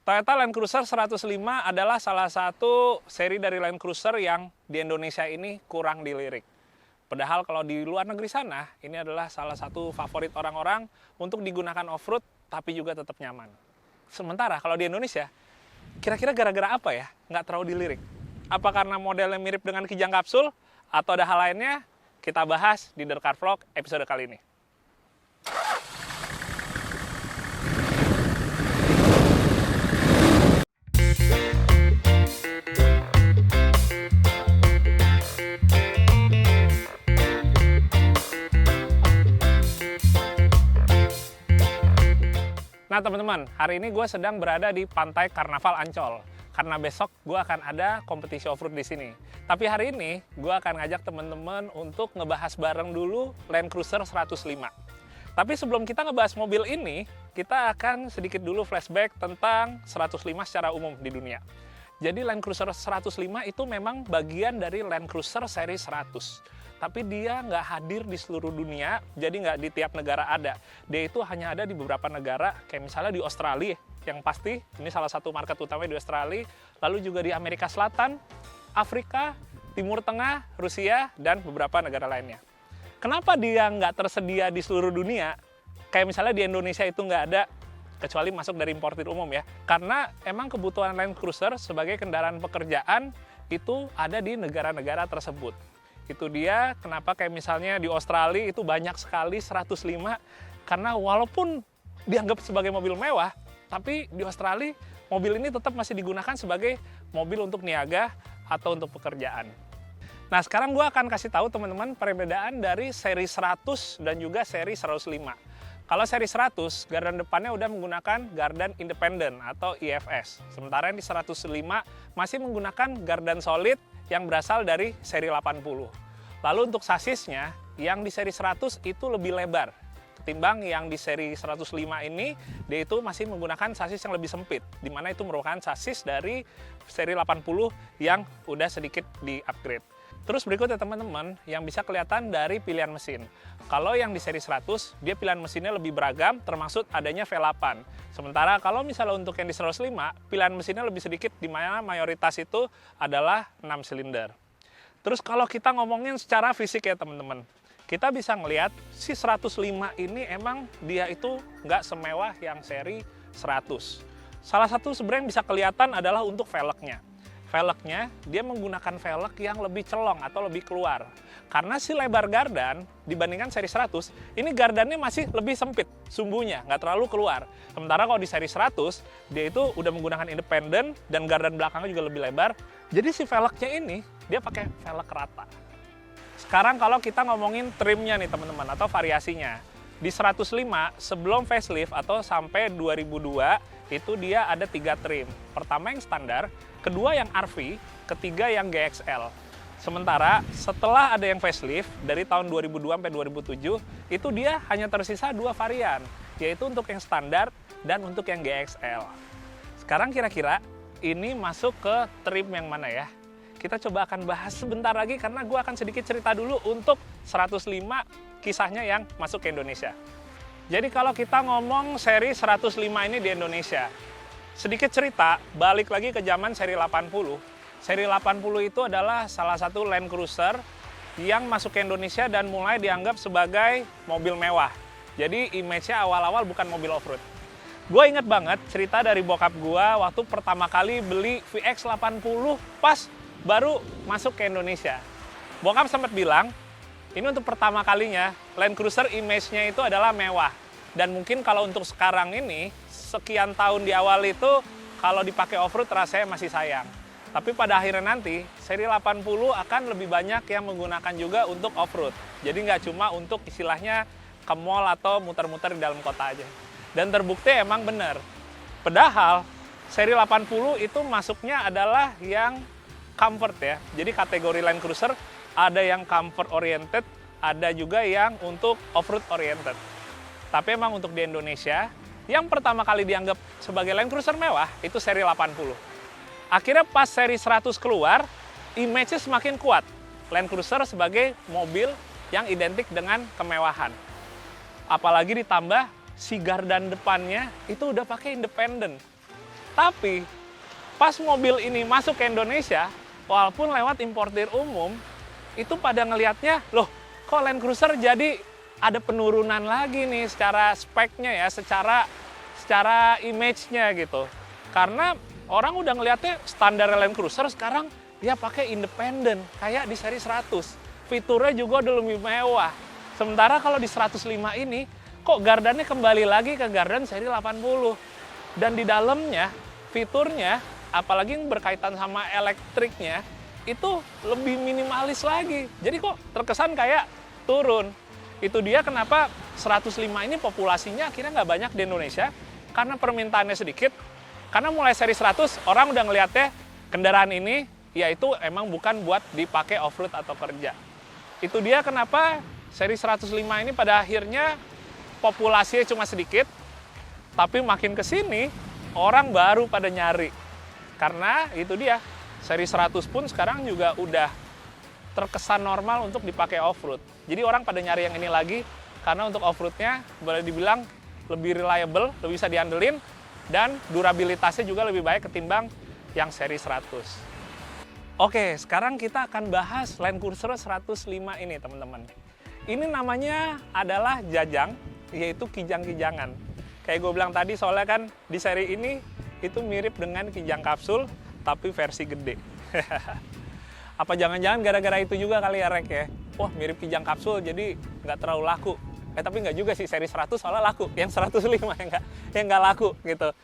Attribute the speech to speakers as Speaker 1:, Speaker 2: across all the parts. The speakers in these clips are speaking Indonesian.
Speaker 1: Toyota Land Cruiser 105 adalah salah satu seri dari Land Cruiser yang di Indonesia ini kurang dilirik. Padahal kalau di luar negeri sana, ini adalah salah satu favorit orang-orang untuk digunakan off-road, tapi juga tetap nyaman. Sementara kalau di Indonesia, kira-kira gara-gara apa ya nggak terlalu dilirik? Apa karena modelnya mirip dengan Kijang Kapsul? Atau ada hal lainnya? Kita bahas di The Car Vlog episode kali ini. Nah teman-teman, hari ini gue sedang berada di Pantai Karnaval Ancol. Karena besok gue akan ada kompetisi off-road di sini. Tapi hari ini gue akan ngajak teman-teman untuk ngebahas bareng dulu Land Cruiser 105. Tapi sebelum kita ngebahas mobil ini, kita akan sedikit dulu flashback tentang 105 secara umum di dunia. Jadi Land Cruiser 105 itu memang bagian dari Land Cruiser seri 100. Tapi dia nggak hadir di seluruh dunia, jadi nggak di tiap negara ada. Dia itu hanya ada di beberapa negara, kayak misalnya di Australia, yang pasti ini salah satu market utama di Australia, lalu juga di Amerika Selatan, Afrika, Timur Tengah, Rusia, dan beberapa negara lainnya. Kenapa dia nggak tersedia di seluruh dunia? Kayak misalnya di Indonesia itu nggak ada, kecuali masuk dari importir umum ya. Karena emang kebutuhan Land Cruiser sebagai kendaraan pekerjaan itu ada di negara-negara tersebut. Itu dia kenapa kayak misalnya di Australia itu banyak sekali 105, karena walaupun dianggap sebagai mobil mewah, tapi di Australia mobil ini tetap masih digunakan sebagai mobil untuk niaga atau untuk pekerjaan. Nah sekarang gue akan kasih tahu teman-teman perbedaan dari seri 100 dan juga seri 105. Kalau seri 100, gardan depannya udah menggunakan gardan independen atau IFS. Sementara yang di 105 masih menggunakan gardan solid yang berasal dari seri 80. Lalu untuk sasisnya, yang di seri 100 itu lebih lebar. Ketimbang yang di seri 105 ini, dia itu masih menggunakan sasis yang lebih sempit. Di mana itu merupakan sasis dari seri 80 yang udah sedikit di-upgrade. Terus berikutnya teman-teman, yang bisa kelihatan dari pilihan mesin. Kalau yang di seri 100, dia pilihan mesinnya lebih beragam, termasuk adanya V8. Sementara kalau misalnya untuk yang di 105, pilihan mesinnya lebih sedikit, di mana mayoritas itu adalah 6 silinder. Terus kalau kita ngomongin secara fisik ya teman-teman, kita bisa ngelihat si 105 ini emang dia itu nggak semewah yang seri 100. Salah satu sebenarnya yang bisa kelihatan adalah untuk velgnya. Velgnya dia menggunakan velg yang lebih celong atau lebih keluar. Karena si lebar gardan dibandingkan seri 100, ini gardannya masih lebih sempit, sumbunya nggak terlalu keluar. Sementara kalau di seri 100, dia itu udah menggunakan independen dan gardan belakangnya juga lebih lebar. Jadi si velgnya ini, dia pakai velg rata. Sekarang kalau kita ngomongin trimnya nih teman-teman, atau variasinya. Di 105, sebelum facelift atau sampai 2002, itu dia ada 3 trim. Pertama yang standar, kedua yang RV, ketiga yang GXL. Sementara setelah ada yang facelift dari tahun 2002 sampai 2007, itu dia hanya tersisa 2 varian, yaitu untuk yang standar dan untuk yang GXL. Sekarang kira-kira ini masuk ke trim yang mana ya? Kita coba akan bahas sebentar lagi karena gue akan sedikit cerita dulu untuk 105 kisahnya yang masuk ke Indonesia. Jadi kalau kita ngomong seri 105 ini di Indonesia, sedikit cerita, balik lagi ke zaman seri 80. Seri 80 itu adalah salah satu Land Cruiser yang masuk ke Indonesia dan mulai dianggap sebagai mobil mewah. Jadi image-nya awal-awal bukan mobil off-road. Gue inget banget cerita dari bokap gue waktu pertama kali beli VX80 pas baru masuk ke Indonesia. Bokap sempat bilang, ini untuk pertama kalinya Land Cruiser image-nya itu adalah mewah. Dan mungkin kalau untuk sekarang ini, sekian tahun di awal itu, kalau dipakai off-road rasanya masih sayang. Tapi pada akhirnya nanti, seri 80 akan lebih banyak yang menggunakan juga untuk off-road. Jadi nggak cuma untuk istilahnya ke mall atau muter-muter di dalam kota aja. Dan terbukti emang benar. Padahal, seri 80 itu masuknya adalah yang comfort ya. Jadi kategori Land Cruiser ada yang comfort oriented, ada juga yang untuk off-road oriented. Tapi emang untuk di Indonesia, yang pertama kali dianggap sebagai Land Cruiser mewah itu seri 80. Akhirnya pas seri 100 keluar, image-nya semakin kuat. Land Cruiser sebagai mobil yang identik dengan kemewahan. Apalagi ditambah si gardan depannya itu udah pakai independen. Tapi pas mobil ini masuk ke Indonesia, walaupun lewat importir umum, itu pada ngelihatnya, loh kok Land Cruiser jadi ada penurunan lagi nih secara speknya ya, secara image-nya gitu. Karena orang udah ngelihatnya standar Land Cruiser sekarang dia pakai independen, kayak di seri 100. Fiturnya juga udah lebih mewah. Sementara kalau di 105 ini, kok gardannya kembali lagi ke gardan seri 80. Dan di dalamnya, fiturnya, apalagi yang berkaitan sama elektriknya, itu lebih minimalis lagi. Jadi kok terkesan kayak turun. Itu dia kenapa 105 ini populasinya akhirnya nggak banyak di Indonesia, karena permintaannya sedikit. Karena mulai seri 100, orang udah ngeliatnya kendaraan ini, yaitu emang bukan buat dipakai off-road atau kerja. Itu dia kenapa seri 105 ini pada akhirnya populasinya cuma sedikit, tapi makin ke sini orang baru pada nyari. Karena itu dia, seri 100 pun sekarang juga udah terkesan normal untuk dipakai off-road. Jadi orang pada nyari yang ini lagi, karena untuk off-roadnya boleh dibilang lebih reliable, lebih bisa diandelin, dan durabilitasnya juga lebih baik ketimbang yang seri 100. Oke, sekarang kita akan bahas Land Cruiser 105 ini, teman-teman. Ini namanya adalah Jajang, yaitu kijang-kijangan. Kayak gue bilang tadi, soalnya kan di seri ini itu mirip dengan kijang kapsul, tapi versi gede. Apa jangan-jangan gara-gara itu juga kali ya, Rek ya? Wah, mirip kijang kapsul, jadi nggak terlalu laku. Tapi nggak juga sih, seri 100 soalnya laku. Yang 105 yang nggak laku gitu.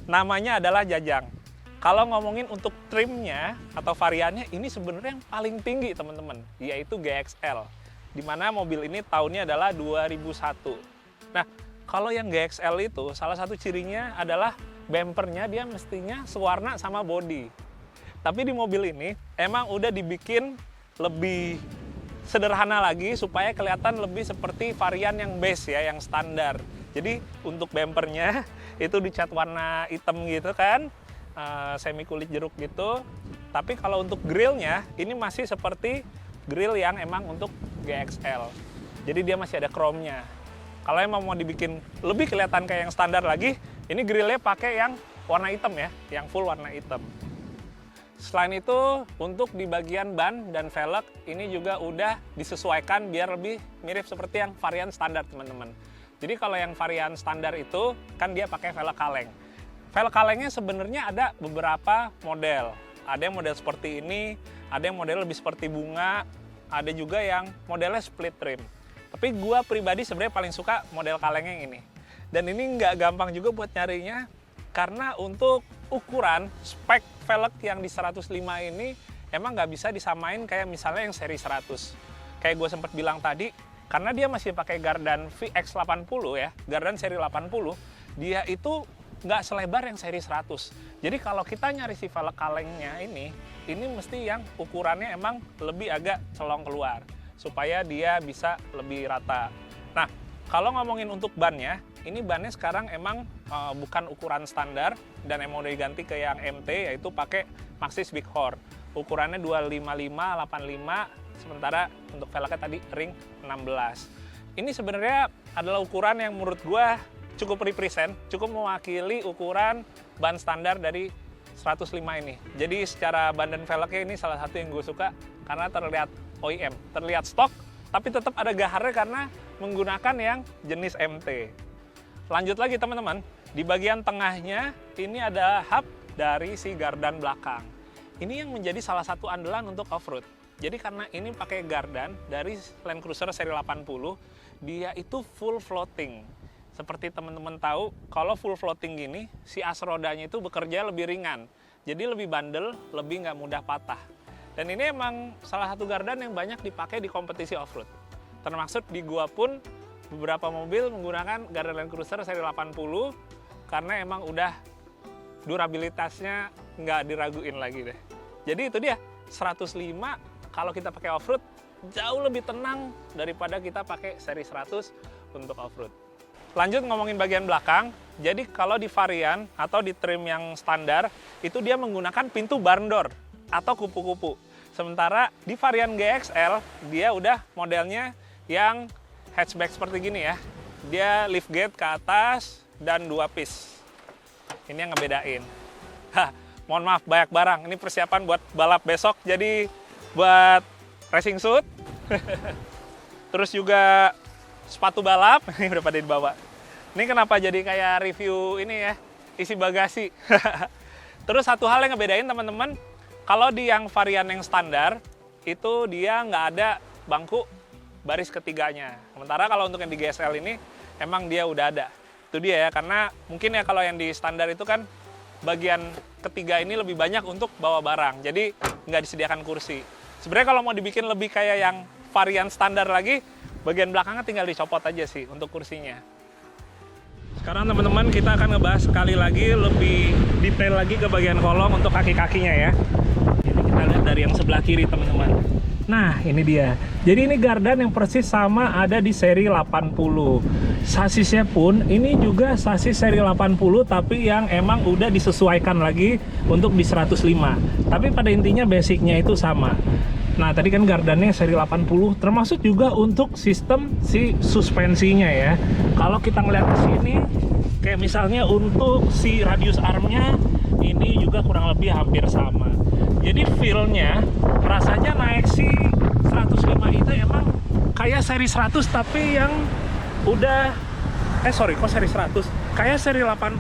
Speaker 1: Namanya adalah Jajang. Kalau ngomongin untuk trimnya atau variannya, ini sebenarnya yang paling tinggi, teman-teman, yaitu GXL. Di mana mobil ini tahunnya adalah 2001. Nah, kalau yang GXL itu, salah satu cirinya adalah bumpernya dia mestinya sewarna sama body. Tapi di mobil ini, emang udah dibikin lebih sederhana lagi supaya kelihatan lebih seperti varian yang base ya, yang standar. Jadi untuk bumpernya itu dicat warna hitam gitu kan, semi kulit jeruk gitu. Tapi kalau untuk grillnya ini masih seperti grill yang emang untuk GXL. Jadi dia masih ada chrome-nya. Kalau emang mau dibikin lebih kelihatan kayak yang standar lagi, ini grillnya pakai yang warna hitam ya, yang full warna hitam. Selain itu, untuk di bagian ban dan velg ini juga udah disesuaikan biar lebih mirip seperti yang varian standar, teman-teman. Jadi kalau yang varian standar itu kan dia pakai velg kaleng. Velg kalengnya sebenarnya ada beberapa model. Ada yang model seperti ini, ada yang model lebih seperti bunga, ada juga yang modelnya split trim. Tapi gua pribadi sebenarnya paling suka model kalengnya yang ini. Dan ini nggak gampang juga buat nyarinya, karena untuk ukuran spek velg yang di 105 ini emang nggak bisa disamain kayak misalnya yang seri 100. Kayak gue sempat bilang tadi, karena dia masih pakai gardan VX80 ya, gardan seri 80, dia itu nggak selebar yang seri 100. Jadi kalau kita nyari si velg kalengnya ini mesti yang ukurannya emang lebih agak celong keluar, supaya dia bisa lebih rata. Nah, kalau ngomongin untuk bannya, ini bannya sekarang emang bukan ukuran standar dan emang udah diganti ke yang MT, yaitu pakai Maxxis Big Horn. Ukurannya 255/85, sementara untuk velgnya tadi ring 16. Ini sebenarnya adalah ukuran yang menurut gua cukup represent, cukup mewakili ukuran ban standar dari 105 ini. Jadi secara ban dan velgnya ini salah satu yang gue suka karena terlihat OEM, terlihat stok, tapi tetap ada gaharnya karena menggunakan yang jenis MT. Lanjut lagi teman-teman, di bagian tengahnya ini ada hub dari si gardan belakang. Ini yang menjadi salah satu andalan untuk off-road. Jadi karena ini pakai gardan dari Land Cruiser seri 80, dia itu full floating. Seperti teman-teman tahu, kalau full floating gini, si as rodanya itu bekerja lebih ringan. Jadi lebih bandel, lebih nggak mudah patah. Dan ini emang salah satu gardan yang banyak dipakai di kompetisi off-road. Termasuk di gua pun, beberapa mobil menggunakan gardan Land Cruiser seri 80, karena emang udah durabilitasnya nggak diraguin lagi deh. Jadi itu dia, 105 kalau kita pakai off-road jauh lebih tenang daripada kita pakai seri 100 untuk off-road. Lanjut ngomongin bagian belakang, jadi kalau di varian atau di trim yang standar, itu dia menggunakan pintu barn door atau kupu-kupu. Sementara di varian GXL, dia udah modelnya yang hatchback seperti gini ya. Dia lift gate ke atas dan 2 piece. Ini yang ngebedain. Mohon maaf, banyak barang. Ini persiapan buat balap besok, jadi buat racing suit. Terus juga sepatu balap, ini udah pada dibawa. Ini kenapa jadi kayak review ini ya, isi bagasi. Terus satu hal yang ngebedain teman-teman, kalau di yang varian yang standar, itu dia nggak ada bangku baris ketiganya. Sementara kalau untuk yang di GSL ini, emang dia udah ada. Itu dia ya, karena mungkin ya kalau yang di standar itu kan, bagian ketiga ini lebih banyak untuk bawa barang. Jadi nggak disediakan kursi. Sebenarnya kalau mau dibikin lebih kayak yang varian standar lagi, bagian belakangnya tinggal dicopot aja sih untuk kursinya. Sekarang teman-teman kita akan ngebahas sekali lagi lebih detail lagi ke bagian kolong untuk kaki-kakinya ya. Ini kita lihat dari yang sebelah kiri teman-teman. Nah ini dia. Jadi ini gardan yang persis sama ada di seri 80. Sasisnya pun ini juga sasis seri 80 tapi yang emang udah disesuaikan lagi untuk di 105. Tapi pada intinya basicnya itu sama. Nah tadi kan gardannya seri 80 termasuk juga untuk sistem si suspensinya ya. Kalau kita ngeliat ke sini kayak misalnya untuk si radius armnya ini juga kurang lebih hampir sama. Jadi feel-nya rasanya naik si 105 itu emang kayak seri 100 tapi yang udah kok seri 100 kayak seri 80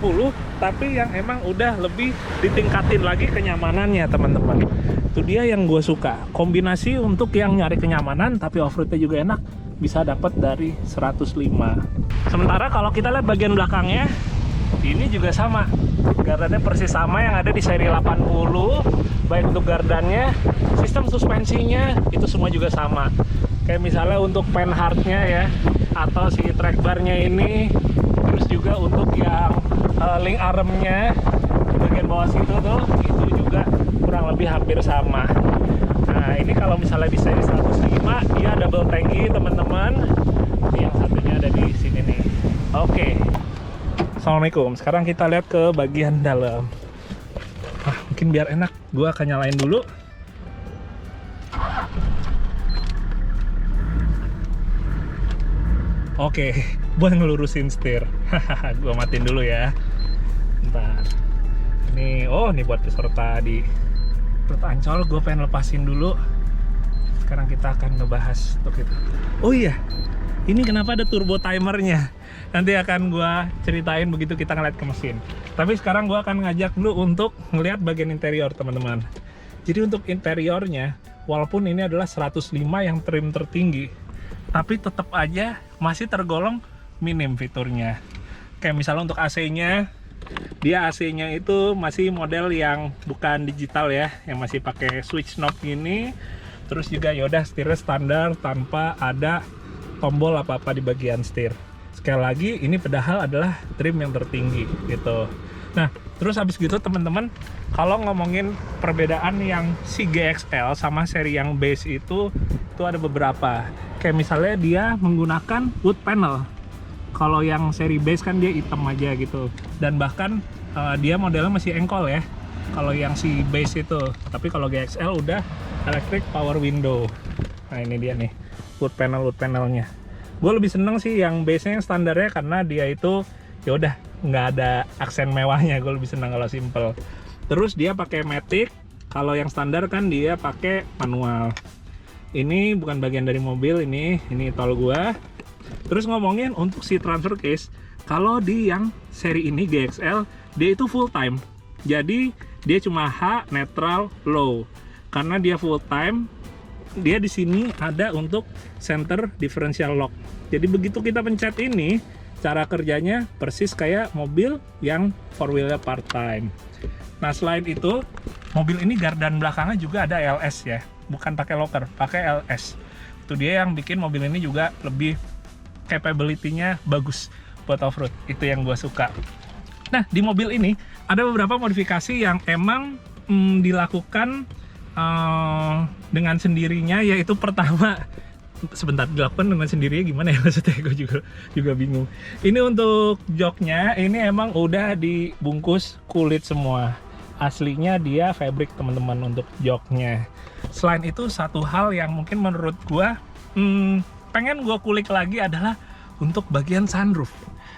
Speaker 1: tapi yang emang udah lebih ditingkatin lagi kenyamanannya teman-teman. Itu dia yang gue suka, kombinasi untuk yang nyari kenyamanan tapi off-roadnya juga enak, bisa dapat dari 105. Sementara kalau kita lihat bagian belakangnya ini juga sama, gardannya persis sama yang ada di seri 80, baik untuk gardannya, sistem suspensinya itu semua juga sama. Kayak misalnya untuk panhardnya ya, atau si track barnya ini, terus juga untuk yang link armnya di bagian bawah situ tuh, itu juga kurang lebih hampir sama. Nah ini kalau misalnya di seri 105 dia double tangki teman-teman, yang satunya ada di sini nih. Oke. Assalamualaikum, sekarang kita lihat ke bagian dalam. Mungkin biar enak, gue akan nyalain dulu. Oke, buat ngelurusin setir. Gue matiin dulu ya. Bentar. Ini, ini buat peserta di Road Ancol, gue pengen lepasin dulu. Sekarang kita akan ngebahas untuk itu. Oh iya, ini kenapa ada turbo timernya? Nanti akan gue ceritain begitu kita ngeliat ke mesin. Tapi sekarang gue akan ngajak lu untuk ngeliat bagian interior teman-teman. Jadi untuk interiornya, walaupun ini adalah 105 yang trim tertinggi, tapi tetap aja masih tergolong minim fiturnya. Kayak misalnya untuk AC-nya, dia AC-nya itu masih model yang bukan digital ya, yang masih pakai switch knob gini. Terus juga yaudah setirnya standar tanpa ada tombol apa-apa di bagian setir. Sekali lagi ini padahal adalah trim yang tertinggi gitu. Nah terus habis gitu teman-teman, kalau ngomongin perbedaan yang si GXL sama seri yang base itu ada beberapa. Kayak misalnya dia menggunakan wood panel. Kalau yang seri base kan dia hitam aja gitu. Dan bahkan dia modelnya masih engkol ya, kalau yang si base itu. Tapi kalau GXL udah electric power window. Nah ini dia nih wood panelnya. Gue lebih seneng sih yang base-nya yang standarnya karena dia itu ya udah nggak ada aksen mewahnya. Gue lebih seneng kalau simple. Terus dia pakai matic. Kalau yang standar kan dia pakai manual. Ini bukan bagian dari mobil, ini tol gua. Terus ngomongin untuk si transfer case, kalau di yang seri ini GXL dia itu full time. Jadi dia cuma H, neutral, low. Karena dia full time, dia di sini ada untuk center differential lock. Jadi begitu kita pencet ini, cara kerjanya persis kayak mobil yang four wheelnya part time. Nah selain itu, mobil ini gardan belakangnya juga ada LS ya, bukan pakai locker, pakai LS. Itu dia yang bikin mobil ini juga lebih capability-nya bagus buat off-road. Itu yang gue suka. Nah di mobil ini ada beberapa modifikasi yang emang dilakukan dengan sendirinya, yaitu pertama, sebentar, dilakukan dengan sendirinya gimana ya maksudnya, gue juga bingung. Ini untuk joknya, ini emang udah dibungkus kulit semua. Aslinya dia fabric teman-teman untuk joknya. Selain itu satu hal yang mungkin menurut gue pengen gue kulik lagi adalah untuk bagian sunroof.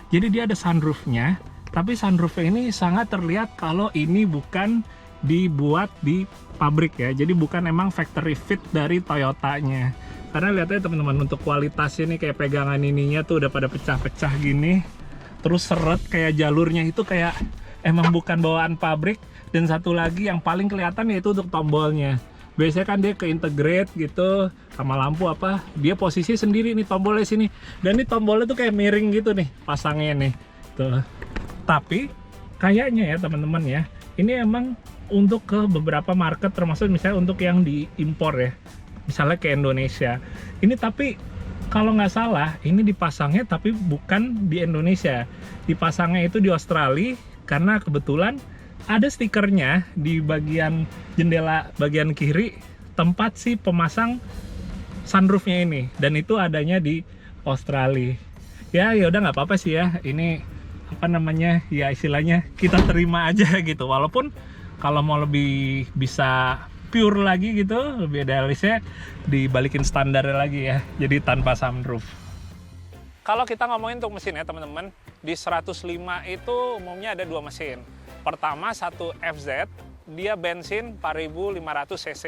Speaker 1: Jadi dia ada sunroofnya, Tapi sunroofnya ini sangat terlihat kalau ini bukan dibuat di pabrik ya. Jadi bukan emang factory fit dari Toyotanya. Karena lihatnya teman-teman, untuk kualitasnya nih kayak pegangan ininya tuh udah pada pecah-pecah gini. Terus seret kayak jalurnya itu kayak emang bukan bawaan pabrik. Dan satu lagi yang paling kelihatan yaitu untuk tombolnya. Biasanya kan dia ke-integrate gitu sama lampu apa, dia posisi sendiri nih tombolnya sini. Dan ini tombolnya tuh kayak miring gitu nih pasangnya nih. Tuh. Tapi kayaknya ya teman-teman ya, ini emang untuk ke beberapa market, termasuk misalnya untuk yang diimpor ya, misalnya ke Indonesia. Ini tapi kalau nggak salah ini dipasangnya tapi bukan di Indonesia, dipasangnya itu di Australia karena kebetulan ada stikernya di bagian jendela bagian kiri tempat si pemasang sunroofnya ini, dan itu adanya di Australia. Ya udah nggak apa-apa sih ya, ini apa namanya ya, istilahnya kita terima aja gitu. Walaupun kalau mau lebih bisa pure lagi gitu, lebih idealisnya dibalikin standarnya lagi ya, jadi tanpa sunroof. Kalau kita ngomongin untuk mesin ya teman-teman, di 105 itu umumnya ada dua mesin. Pertama satu FZ, dia bensin 4500 cc.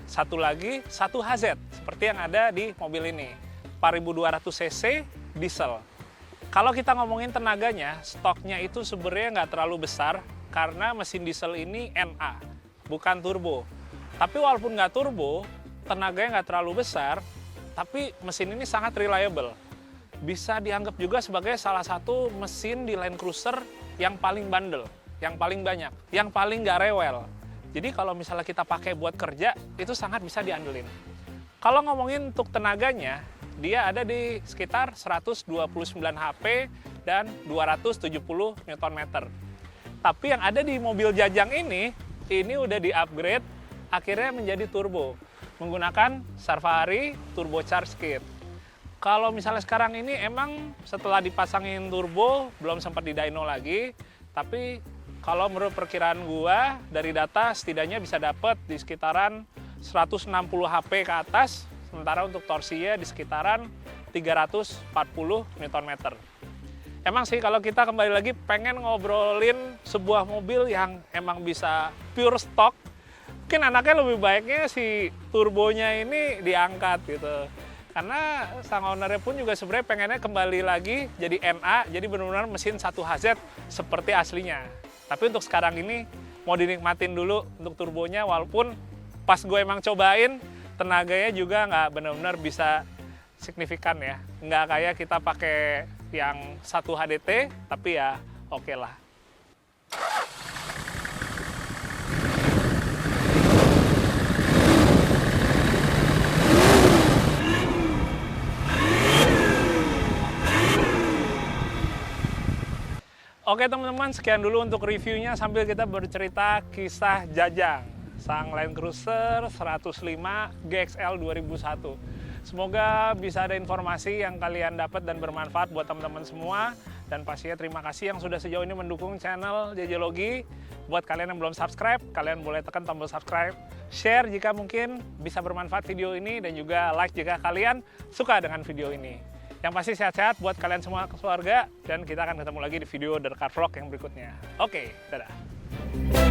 Speaker 1: Satu lagi satu HZ, seperti yang ada di mobil ini, 4200 cc diesel. Kalau kita ngomongin tenaganya, stoknya itu sebenarnya nggak terlalu besar karena mesin diesel ini NA, bukan turbo. Tapi walaupun nggak turbo, tenaganya nggak terlalu besar, tapi mesin ini sangat reliable. Bisa dianggap juga sebagai salah satu mesin di Land Cruiser yang paling bandel, yang paling banyak, yang paling nggak rewel. Jadi kalau misalnya kita pakai buat kerja, itu sangat bisa diandelin. Kalau ngomongin untuk tenaganya, dia ada di sekitar 129 HP dan 270 Nm. Tapi yang ada di mobil Jajang ini udah di-upgrade akhirnya menjadi turbo, menggunakan Sarvari Turbocharged Kit. Kalau misalnya sekarang ini emang setelah dipasangin turbo, belum sempat di dyno lagi, tapi kalau menurut perkiraan gua dari data setidaknya bisa dapat di sekitaran 160 HP ke atas, sementara untuk torsinya di sekitaran 340 Nm. Emang sih kalau kita kembali lagi pengen ngobrolin sebuah mobil yang emang bisa pure stock, mungkin anaknya lebih baiknya si turbonya ini diangkat gitu. Karena sang ownernya pun juga sebenarnya pengennya kembali lagi jadi NA, jadi benar-benar mesin 1HZ seperti aslinya. Tapi untuk sekarang ini mau dinikmatin dulu untuk turbonya, walaupun pas gue emang cobain tenaganya juga nggak benar-benar bisa signifikan ya. Nggak kayak kita pakai yang 1 HDT, tapi ya oke lah. Oke teman-teman, sekian dulu untuk reviewnya sambil kita bercerita kisah Jajang, sang Land Cruiser 105 GXL 2001. Semoga bisa ada informasi yang kalian dapat dan bermanfaat buat teman-teman semua. Dan pastinya terima kasih yang sudah sejauh ini mendukung channel JJ Logi. Buat kalian yang belum subscribe, kalian boleh tekan tombol subscribe. Share jika mungkin bisa bermanfaat video ini, dan juga like jika kalian suka dengan video ini. Yang pasti sehat-sehat buat kalian semua keluarga, dan kita akan ketemu lagi di video The Car Vlog yang berikutnya. Oke, dadah.